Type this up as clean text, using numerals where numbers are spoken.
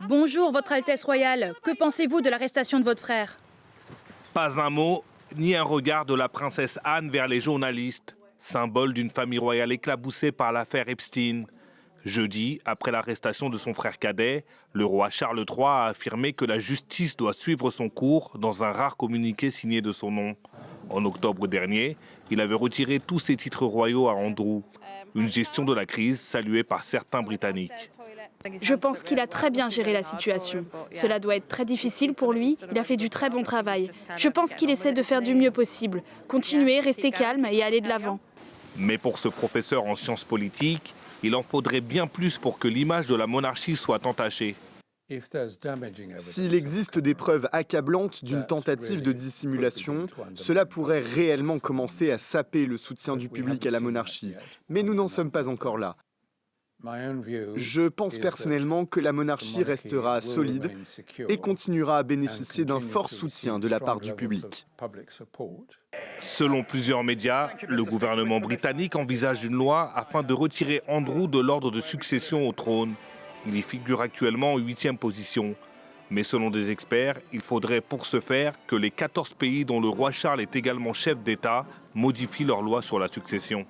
Bonjour, Votre Altesse Royale. Que pensez-vous de l'arrestation de votre frère? Pas un mot, ni un regard de la princesse Anne vers les journalistes, symbole d'une famille royale éclaboussée par l'affaire Epstein. Jeudi, après l'arrestation de son frère cadet, le roi Charles III a affirmé que la justice doit suivre son cours dans un rare communiqué signé de son nom. En octobre dernier, il avait retiré tous ses titres royaux à Andrew, une gestion de la crise saluée par certains Britanniques. Je pense qu'il a très bien géré la situation. Cela doit être très difficile pour lui. Il a fait du très bon travail. Je pense qu'il essaie de faire du mieux possible. Continuer, rester calme et aller de l'avant. Mais pour ce professeur en sciences politiques, il en faudrait bien plus pour que l'image de la monarchie soit entachée. S'il existe des preuves accablantes d'une tentative de dissimulation, cela pourrait réellement commencer à saper le soutien du public à la monarchie. Mais nous n'en sommes pas encore là. Je pense personnellement que la monarchie restera solide et continuera à bénéficier d'un fort soutien de la part du public. Selon plusieurs médias, le gouvernement britannique envisage une loi afin de retirer Andrew de l'ordre de succession au trône. Il y figure actuellement en 8e position. Mais selon des experts, il faudrait pour ce faire que les 14 pays dont le roi Charles est également chef d'État modifient leur loi sur la succession.